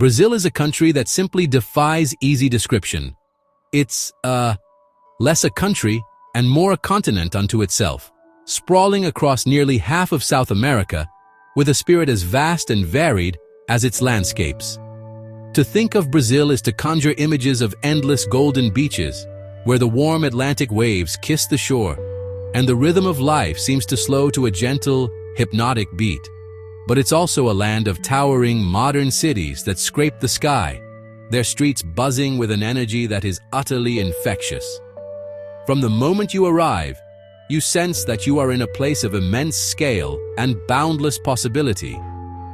Brazil is a country that simply defies easy description. It's, less a country and more a continent unto itself, sprawling across nearly half of South America, with a spirit as vast and varied as its landscapes. To think of Brazil is to conjure images of endless golden beaches, where the warm Atlantic waves kiss the shore, and the rhythm of life seems to slow to a gentle, hypnotic beat. But it's also a land of towering, modern cities that scrape the sky, their streets buzzing with an energy that is utterly infectious. From the moment you arrive, you sense that you are in a place of immense scale and boundless possibility,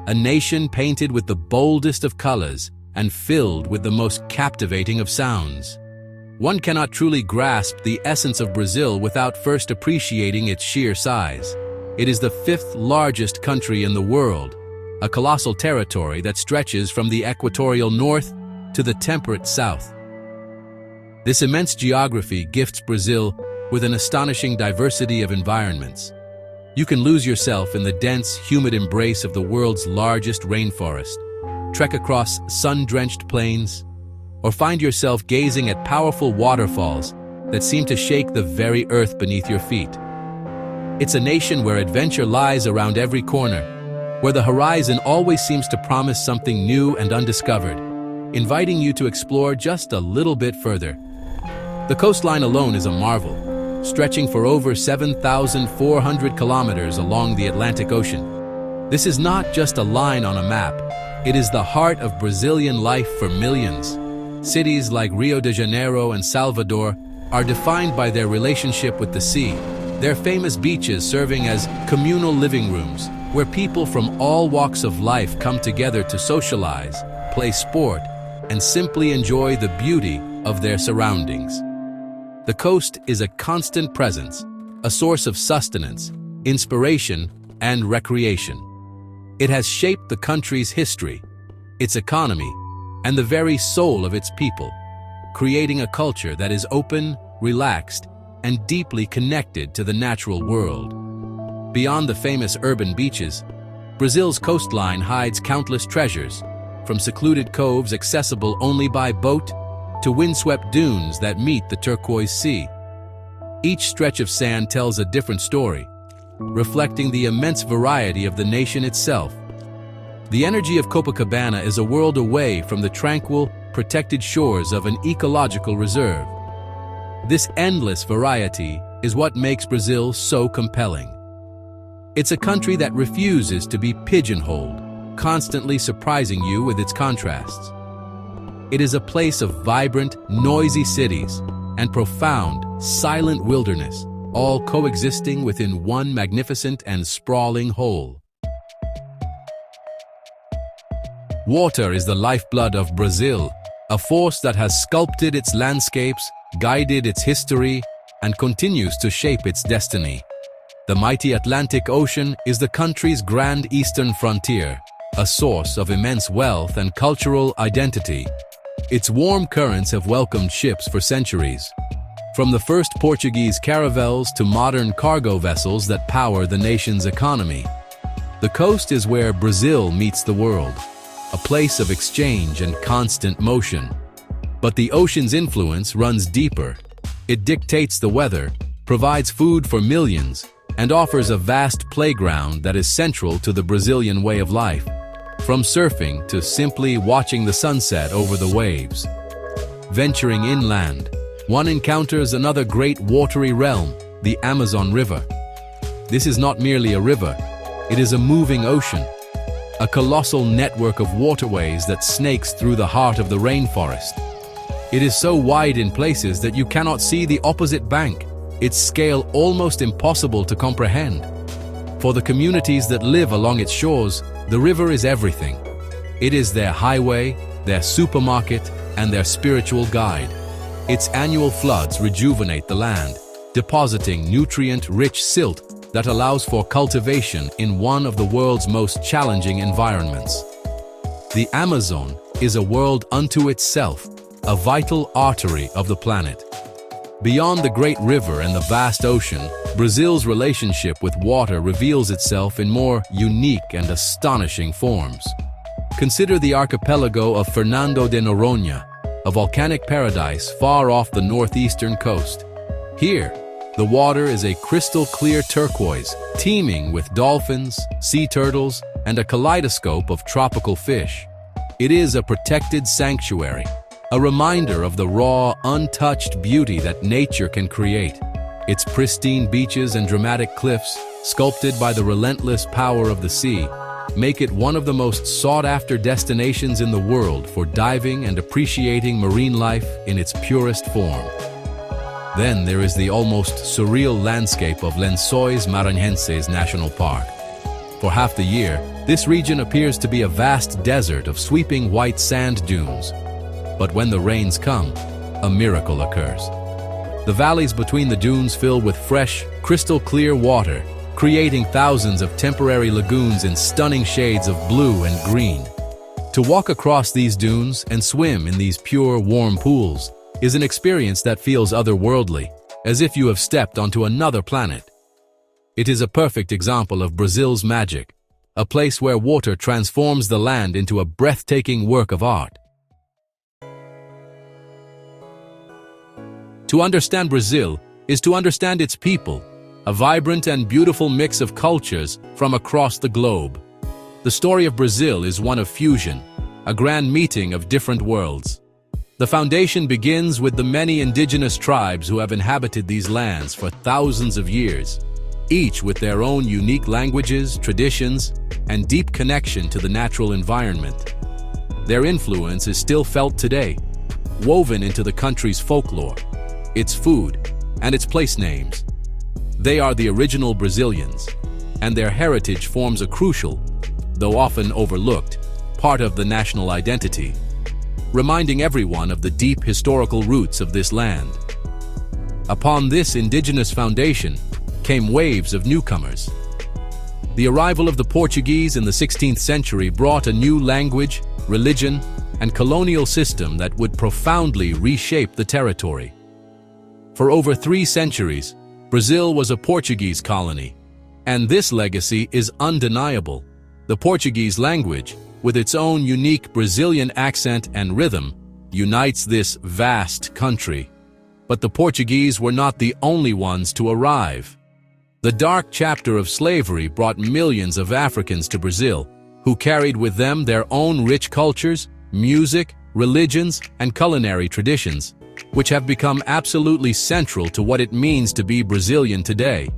a nation painted with the boldest of colors and filled with the most captivating of sounds. One cannot truly grasp the essence of Brazil without first appreciating its sheer size. It is the fifth largest country in the world, a colossal territory that stretches from the equatorial north to the temperate south. This immense geography gifts Brazil with an astonishing diversity of environments. You can lose yourself in the dense, humid embrace of the world's largest rainforest, trek across sun-drenched plains, or find yourself gazing at powerful waterfalls that seem to shake the very earth beneath your feet. It's a nation where adventure lies around every corner, where the horizon always seems to promise something new and undiscovered, inviting you to explore just a little bit further. The coastline alone is a marvel, stretching for over 7,400 kilometers along the Atlantic Ocean. This is not just a line on a map, it is the heart of Brazilian life for millions. Cities like Rio de Janeiro and Salvador are defined by their relationship with the sea, their famous beaches serving as communal living rooms, where people from all walks of life come together to socialize, play sport, and simply enjoy the beauty of their surroundings. The coast is a constant presence, a source of sustenance, inspiration, and recreation. It has shaped the country's history, its economy, and the very soul of its people, creating a culture that is open, relaxed, and deeply connected to the natural world. Beyond the famous urban beaches, Brazil's coastline hides countless treasures, from secluded coves accessible only by boat to windswept dunes that meet the turquoise sea. Each stretch of sand tells a different story, reflecting the immense variety of the nation itself. The energy of Copacabana is a world away from the tranquil, protected shores of an ecological reserve. This endless variety is what makes Brazil so compelling. It's a country that refuses to be pigeonholed, constantly surprising you with its contrasts. It is a place of vibrant, noisy cities and profound, silent wilderness, all coexisting within one magnificent and sprawling whole. Water is the lifeblood of Brazil, a force that has sculpted its landscapes, guided its history, and continues to shape its destiny. The mighty Atlantic Ocean is the country's grand eastern frontier, a source of immense wealth and cultural identity. Its warm currents have welcomed ships for centuries, from the first Portuguese caravels to modern cargo vessels that power the nation's economy. The coast is where Brazil meets the world, a place of exchange and constant motion. But the ocean's influence runs deeper. It dictates the weather, provides food for millions, and offers a vast playground that is central to the Brazilian way of life, from surfing to simply watching the sunset over the waves. Venturing inland, one encounters another great watery realm, the Amazon River. This is not merely a river, it is a moving ocean, a colossal network of waterways that snakes through the heart of the rainforest. It is so wide in places that you cannot see the opposite bank, its scale almost impossible to comprehend. For the communities that live along its shores, the river is everything. It is their highway, their supermarket, and their spiritual guide. Its annual floods rejuvenate the land, depositing nutrient-rich silt that allows for cultivation in one of the world's most challenging environments. The Amazon is a world unto itself, a vital artery of the planet. Beyond the great river and the vast ocean, Brazil's relationship with water reveals itself in more unique and astonishing forms. Consider the archipelago of Fernando de Noronha, a volcanic paradise far off the northeastern coast. Here, the water is a crystal-clear turquoise, teeming with dolphins, sea turtles, and a kaleidoscope of tropical fish. It is a protected sanctuary, a reminder of the raw, untouched beauty that nature can create. Its pristine beaches and dramatic cliffs, sculpted by the relentless power of the sea, make it one of the most sought-after destinations in the world for diving and appreciating marine life in its purest form. Then there is the almost surreal landscape of Lençóis Maranhenses National Park. For half the year, this region appears to be a vast desert of sweeping white sand dunes. But when the rains come, a miracle occurs. The valleys between the dunes fill with fresh, crystal-clear water, creating thousands of temporary lagoons in stunning shades of blue and green. To walk across these dunes and swim in these pure, warm pools is an experience that feels otherworldly, as if you have stepped onto another planet. It is a perfect example of Brazil's magic, a place where water transforms the land into a breathtaking work of art. To understand Brazil is to understand its people, a vibrant and beautiful mix of cultures from across the globe. The story of Brazil is one of fusion, a grand meeting of different worlds. The foundation begins with the many indigenous tribes who have inhabited these lands for thousands of years, each with their own unique languages, traditions, and deep connection to the natural environment. Their influence is still felt today, woven into the country's folklore, its food, and its place names. They are the original Brazilians, and their heritage forms a crucial, though often overlooked, part of the national identity, reminding everyone of the deep historical roots of this land. Upon this indigenous foundation came waves of newcomers. The arrival of the Portuguese in the 16th century brought a new language, religion, and colonial system that would profoundly reshape the territory. For over 3 centuries, Brazil was a Portuguese colony, and this legacy is undeniable. The Portuguese language, with its own unique Brazilian accent and rhythm, unites this vast country. But the Portuguese were not the only ones to arrive. The dark chapter of slavery brought millions of Africans to Brazil, who carried with them their own rich cultures, music, religions, and culinary traditions, which have become absolutely central to what it means to be Brazilian today.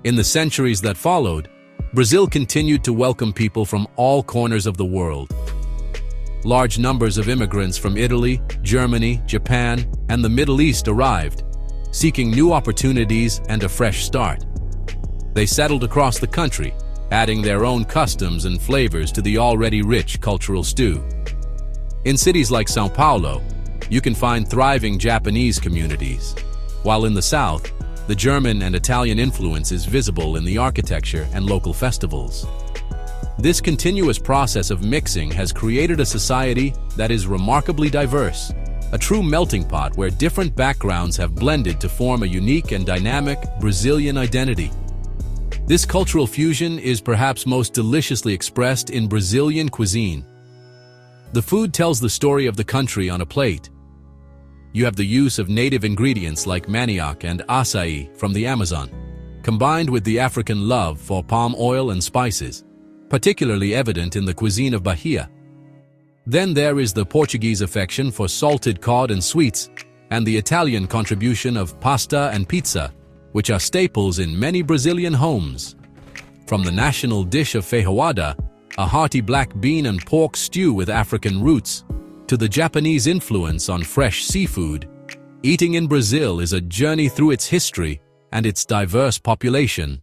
In the centuries that followed, Brazil continued to welcome people from all corners of the world. Large numbers of immigrants from Italy, Germany, Japan, and the Middle East arrived, seeking new opportunities and a fresh start. They settled across the country, adding their own customs and flavors to the already rich cultural stew. In cities like São Paulo, you can find thriving Japanese communities, while in the South, the German and Italian influence is visible in the architecture and local festivals. This continuous process of mixing has created a society that is remarkably diverse, a true melting pot where different backgrounds have blended to form a unique and dynamic Brazilian identity. This cultural fusion is perhaps most deliciously expressed in Brazilian cuisine. The food tells the story of the country on a plate. You have the use of native ingredients like manioc and açaí from the Amazon, combined with the African love for palm oil and spices, particularly evident in the cuisine of Bahia. Then there is the Portuguese affection for salted cod and sweets, and the Italian contribution of pasta and pizza, which are staples in many Brazilian homes. From the national dish of feijoada, a hearty black bean and pork stew with African roots, to the Japanese influence on fresh seafood, eating in Brazil is a journey through its history and its diverse population.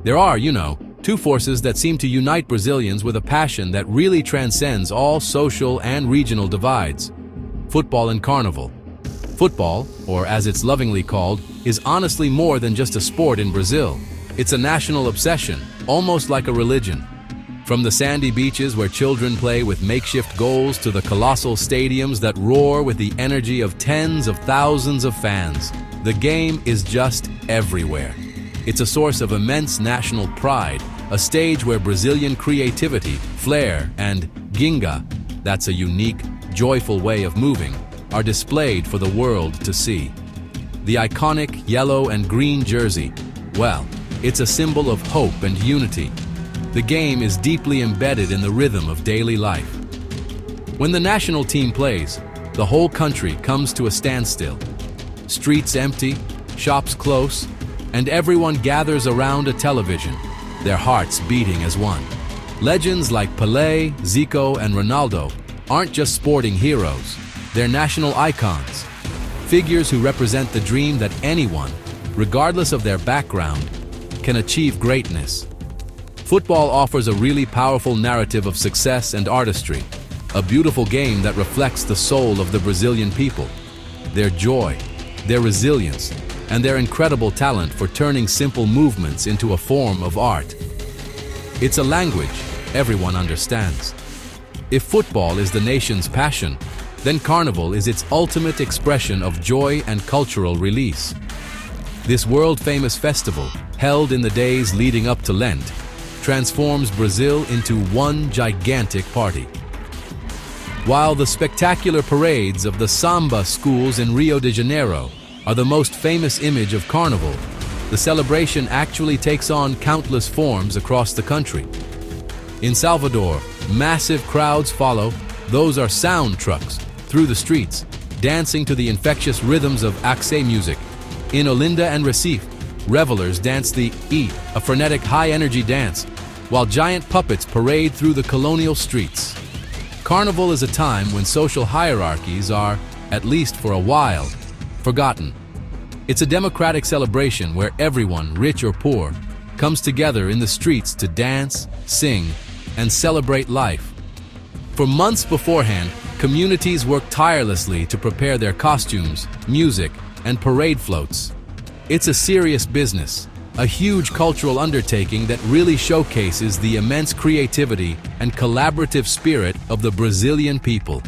There are, two forces that seem to unite Brazilians with a passion that really transcends all social and regional divides: football and carnival. Football, or as it's lovingly called, is honestly more than just a sport in Brazil. It's a national obsession, almost like a religion. From the sandy beaches where children play with makeshift goals to the colossal stadiums that roar with the energy of tens of thousands of fans, the game is just everywhere. It's a source of immense national pride, a stage where Brazilian creativity, flair, and ginga, that's a unique, joyful way of moving, are displayed for the world to see. The iconic yellow and green jersey, well, it's a symbol of hope and unity. The game is deeply embedded in the rhythm of daily life. When the national team plays, the whole country comes to a standstill. Streets empty, shops close, and everyone gathers around a television, their hearts beating as one. Legends like Pelé, Zico, and Ronaldo aren't just sporting heroes, they're national icons. Figures who represent the dream that anyone, regardless of their background, can achieve greatness. Football offers a really powerful narrative of success and artistry, a beautiful game that reflects the soul of the Brazilian people, their joy, their resilience, and their incredible talent for turning simple movements into a form of art. It's a language everyone understands. If football is the nation's passion, then Carnival is its ultimate expression of joy and cultural release. This world-famous festival, held in the days leading up to Lent, transforms Brazil into one gigantic party. While the spectacular parades of the samba schools in Rio de Janeiro are the most famous image of Carnival, the celebration actually takes on countless forms across the country. In Salvador, massive crowds follow. Those are sound trucks through the streets, dancing to the infectious rhythms of Axé music. In Olinda and Recife, revelers dance the E, a frenetic high-energy dance, while giant puppets parade through the colonial streets. Carnival is a time when social hierarchies are, at least for a while, forgotten. It's a democratic celebration where everyone, rich or poor, comes together in the streets to dance, sing, and celebrate life. For months beforehand, communities work tirelessly to prepare their costumes, music, and parade floats. It's a serious business, a huge cultural undertaking that really showcases the immense creativity and collaborative spirit of the Brazilian people.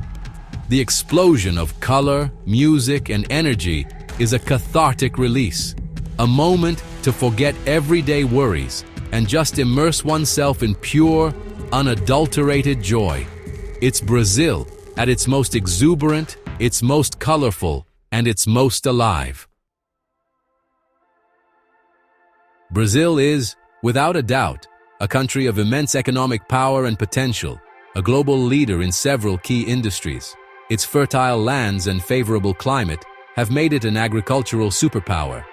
The explosion of color, music, and energy is a cathartic release, a moment to forget everyday worries and just immerse oneself in pure, unadulterated joy. It's Brazil at its most exuberant, its most colorful, and its most alive. Brazil is, without a doubt, a country of immense economic power and potential, a global leader in several key industries. Its fertile lands and favorable climate have made it an agricultural superpower.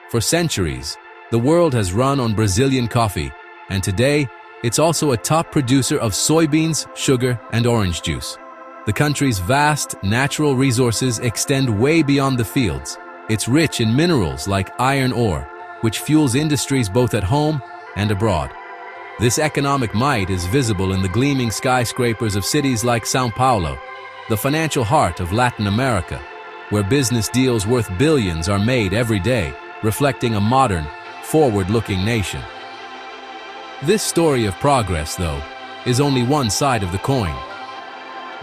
For centuries, the world has run on Brazilian coffee, and today, it's also a top producer of soybeans, sugar, and orange juice. The country's vast natural resources extend way beyond the fields. It's rich in minerals like iron ore, which fuels industries both at home and abroad. This economic might is visible in the gleaming skyscrapers of cities like São Paulo, the financial heart of Latin America, where business deals worth billions are made every day, reflecting a modern, forward-looking nation. This story of progress, though, is only one side of the coin.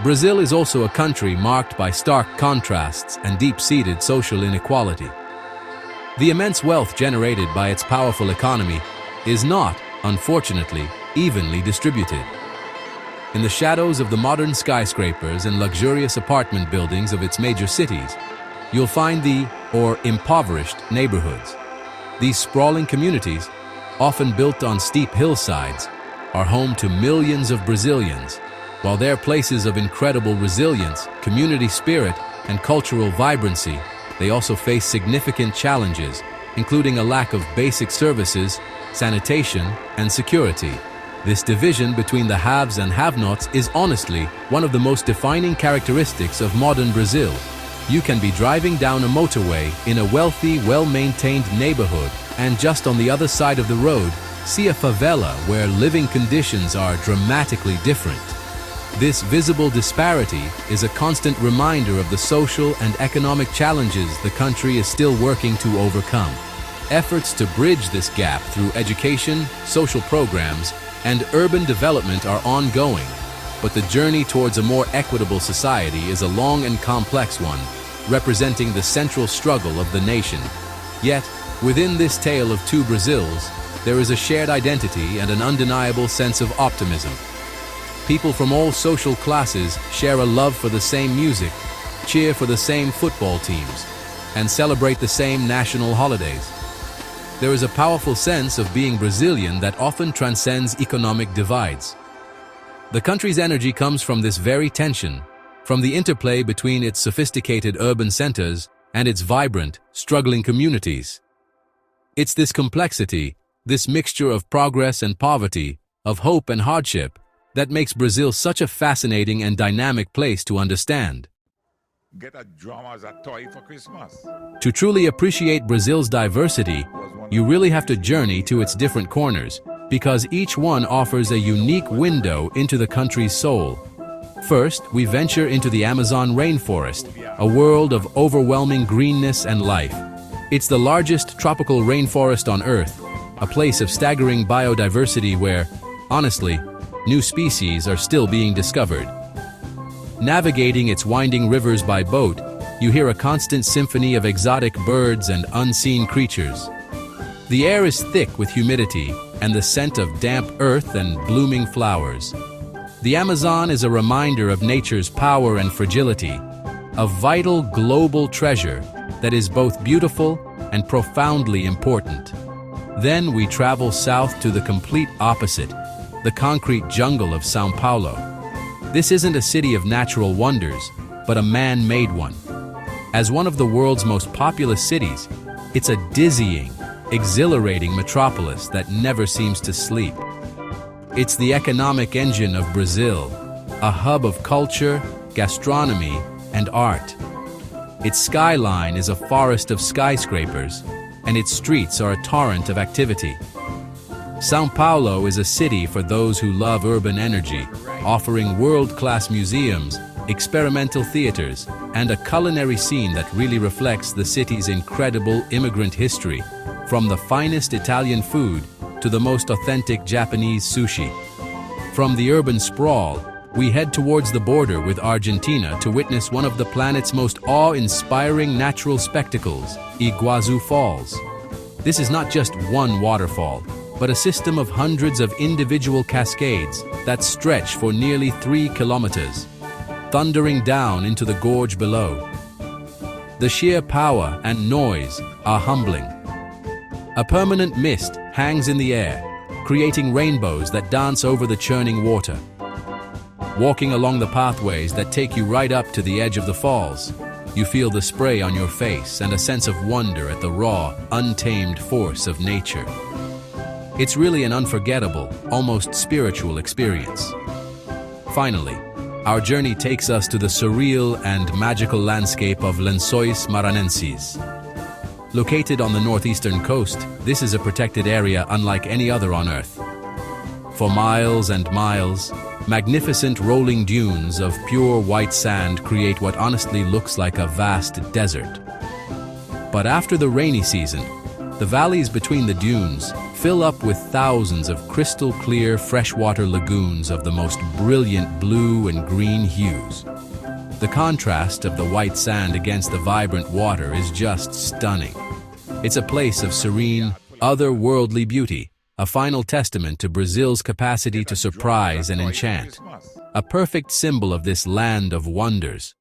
Brazil is also a country marked by stark contrasts and deep-seated social inequality. The immense wealth generated by its powerful economy is not, unfortunately, evenly distributed. In the shadows of the modern skyscrapers and luxurious apartment buildings of its major cities, you'll find the, impoverished neighborhoods. These sprawling communities, often built on steep hillsides, are home to millions of Brazilians. While they're places of incredible resilience, community spirit, and cultural vibrancy, they also face significant challenges, including a lack of basic services, sanitation, and security. This division between the haves and have-nots is honestly one of the most defining characteristics of modern Brazil. You can be driving down a motorway in a wealthy, well-maintained neighborhood, and just on the other side of the road, see a favela where living conditions are dramatically different. This visible disparity is a constant reminder of the social and economic challenges the country is still working to overcome. Efforts to bridge this gap through education, social programs, and urban development are ongoing, but the journey towards a more equitable society is a long and complex one, representing the central struggle of the nation. Yet, within this tale of two Brazils, there is a shared identity and an undeniable sense of optimism. People from all social classes share a love for the same music, cheer for the same football teams, and celebrate the same national holidays. There is a powerful sense of being Brazilian that often transcends economic divides. The country's energy comes from this very tension, from the interplay between its sophisticated urban centers and its vibrant, struggling communities. It's this complexity, this mixture of progress and poverty, of hope and hardship, that makes Brazil such a fascinating and dynamic place to understand. Get a drum as a toy for Christmas. To truly appreciate Brazil's diversity, you really have to journey to its different corners, because each one offers a unique window into the country's soul. First, we venture into the Amazon rainforest, a world of overwhelming greenness and life. It's the largest tropical rainforest on Earth, a place of staggering biodiversity where, honestly, new species are still being discovered. Navigating its winding rivers by boat, you hear a constant symphony of exotic birds and unseen creatures. The air is thick with humidity and the scent of damp earth and blooming flowers. The Amazon is a reminder of nature's power and fragility, a vital global treasure that is both beautiful and profoundly important. Then we travel south to the complete opposite, the concrete jungle of São Paulo. This isn't a city of natural wonders, but a man-made one. As one of the world's most populous cities, it's a dizzying, exhilarating metropolis that never seems to sleep. It's the economic engine of Brazil, a hub of culture, gastronomy, and art. Its skyline is a forest of skyscrapers, and its streets are a torrent of activity. São Paulo is a city for those who love urban energy, offering world-class museums, experimental theaters, and a culinary scene that really reflects the city's incredible immigrant history, from the finest Italian food to the most authentic Japanese sushi. From the urban sprawl, we head towards the border with Argentina to witness one of the planet's most awe-inspiring natural spectacles, Iguazu Falls. This is not just one waterfall, but a system of hundreds of individual cascades that stretch for nearly 3 kilometers, thundering down into the gorge below. The sheer power and noise are humbling. A permanent mist hangs in the air, creating rainbows that dance over the churning water. Walking along the pathways that take you right up to the edge of the falls, you feel the spray on your face and a sense of wonder at the raw, untamed force of nature. It's really an unforgettable, almost spiritual experience. Finally, our journey takes us to the surreal and magical landscape of Lençóis Maranhenses. Located on the northeastern coast, this is a protected area unlike any other on Earth. For miles and miles, magnificent rolling dunes of pure white sand create what honestly looks like a vast desert. But after the rainy season, the valleys between the dunes fill up with thousands of crystal-clear freshwater lagoons of the most brilliant blue and green hues. The contrast of the white sand against the vibrant water is just stunning. It's a place of serene, otherworldly beauty, a final testament to Brazil's capacity to surprise and enchant, a perfect symbol of this land of wonders.